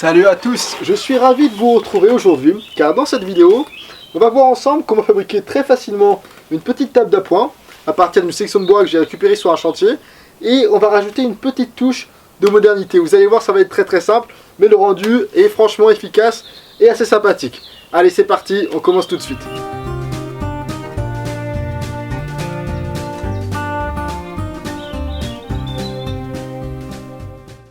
Salut à tous, je suis ravi de vous retrouver aujourd'hui car dans cette vidéo, on va voir ensemble comment fabriquer très facilement une petite table d'appoint à partir d'une section de bois que j'ai récupérée sur un chantier et on va rajouter une petite touche de modernité. Vous allez voir, ça va être très simple, mais le rendu est franchement efficace et assez sympathique. Allez, c'est parti, on commence tout de suite.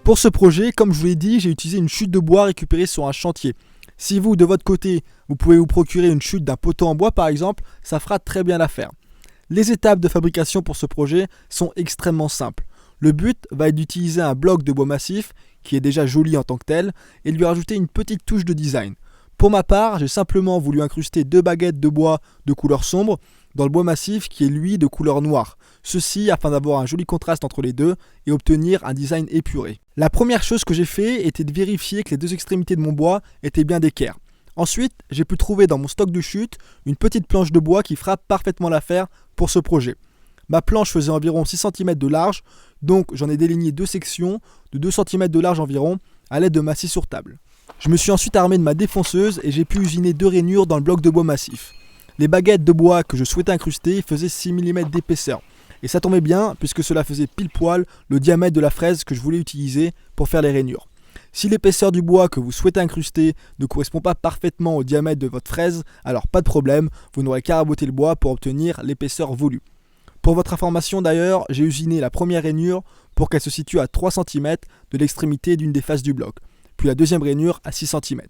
Pour ce projet, comme je vous l'ai dit, j'ai utilisé une chute de bois récupérée sur un chantier. Si vous, de votre côté, vous pouvez vous procurer une chute d'un poteau en bois par exemple, ça fera très bien l'affaire. Les étapes de fabrication pour ce projet sont extrêmement simples. Le but va être d'utiliser un bloc de bois massif, qui est déjà joli en tant que tel, et de lui rajouter une petite touche de design. Pour ma part, j'ai simplement voulu incruster 2 baguettes de bois de couleur sombre dans le bois massif qui est lui de couleur noire. Ceci afin d'avoir un joli contraste entre les deux et obtenir un design épuré. La première chose que j'ai fait était de vérifier que les deux extrémités de mon bois étaient bien d'équerre. Ensuite, j'ai pu trouver dans mon stock de chute une petite planche de bois qui fera parfaitement l'affaire pour ce projet. Ma planche faisait environ 6 cm de large, donc j'en ai déligné 2 sections de 2 cm de large environ à l'aide de ma scie sur table. Je me suis ensuite armé de ma défonceuse et j'ai pu usiner 2 rainures dans le bloc de bois massif. Les baguettes de bois que je souhaitais incruster faisaient 6 mm d'épaisseur. Et ça tombait bien puisque cela faisait pile poil le diamètre de la fraise que je voulais utiliser pour faire les rainures. Si l'épaisseur du bois que vous souhaitez incruster ne correspond pas parfaitement au diamètre de votre fraise, alors pas de problème, vous n'aurez qu'à raboter le bois pour obtenir l'épaisseur voulue. Pour votre information d'ailleurs, j'ai usiné la première rainure pour qu'elle se situe à 3 cm de l'extrémité d'une des faces du bloc, puis la deuxième rainure à 6 cm.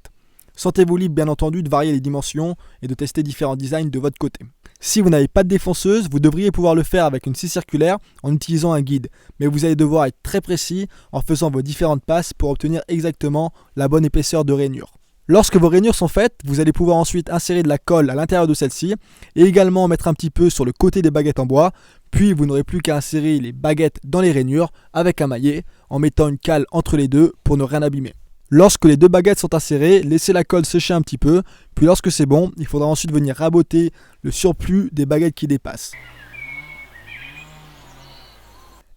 Sentez-vous libre bien entendu de varier les dimensions et de tester différents designs de votre côté. Si vous n'avez pas de défonceuse, vous devriez pouvoir le faire avec une scie circulaire en utilisant un guide, mais vous allez devoir être très précis en faisant vos différentes passes pour obtenir exactement la bonne épaisseur de rainure. Lorsque vos rainures sont faites, vous allez pouvoir ensuite insérer de la colle à l'intérieur de celle-ci et également mettre un petit peu sur le côté des baguettes en bois, puis vous n'aurez plus qu'à insérer les baguettes dans les rainures avec un maillet en mettant une cale entre les deux pour ne rien abîmer. Lorsque les 2 baguettes sont insérées, laissez la colle sécher un petit peu, puis lorsque c'est bon, il faudra ensuite venir raboter le surplus des baguettes qui dépassent.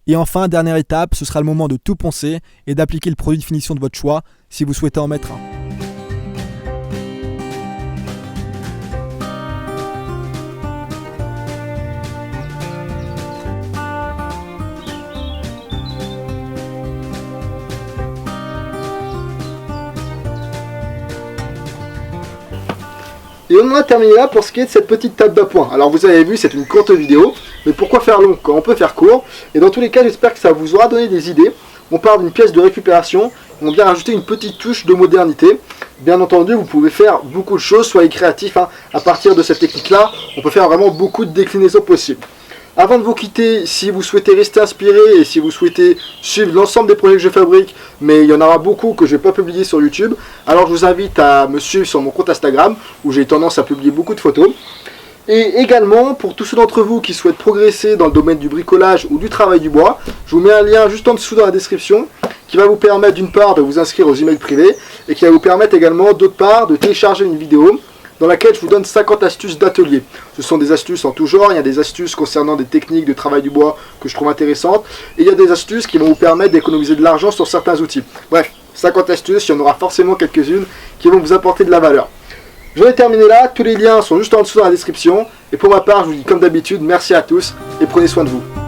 Et enfin, dernière étape, ce sera le moment de tout poncer et d'appliquer le produit de finition de votre choix si vous souhaitez en mettre un. Et on en a terminé là pour ce qui est de cette petite table d'appoint. Alors vous avez vu, c'est une courte vidéo, mais pourquoi faire long quand on peut faire court? Et dans tous les cas, j'espère que ça vous aura donné des idées. On part d'une pièce de récupération, on vient rajouter une petite touche de modernité. Bien entendu, vous pouvez faire beaucoup de choses, soyez créatifs. À partir de cette technique-là, on peut faire vraiment beaucoup de déclinaisons possibles. Avant de vous quitter, si vous souhaitez rester inspiré et si vous souhaitez suivre l'ensemble des projets que je fabrique, mais il y en aura beaucoup que je ne vais pas publier sur YouTube, alors je vous invite à me suivre sur mon compte Instagram où j'ai tendance à publier beaucoup de photos. Et également, pour tous ceux d'entre vous qui souhaitent progresser dans le domaine du bricolage ou du travail du bois, je vous mets un lien juste en dessous dans la description qui va vous permettre d'une part de vous inscrire aux emails privés et qui va vous permettre également d'autre part de télécharger une vidéo dans laquelle je vous donne 50 astuces d'atelier. Ce sont des astuces en tout genre, il y a des astuces concernant des techniques de travail du bois que je trouve intéressantes, et il y a des astuces qui vont vous permettre d'économiser de l'argent sur certains outils. Bref, 50 astuces, il y en aura forcément quelques-unes qui vont vous apporter de la valeur. Je vais terminer là, tous les liens sont juste en dessous dans la description, et pour ma part, je vous dis comme d'habitude, merci à tous, et prenez soin de vous.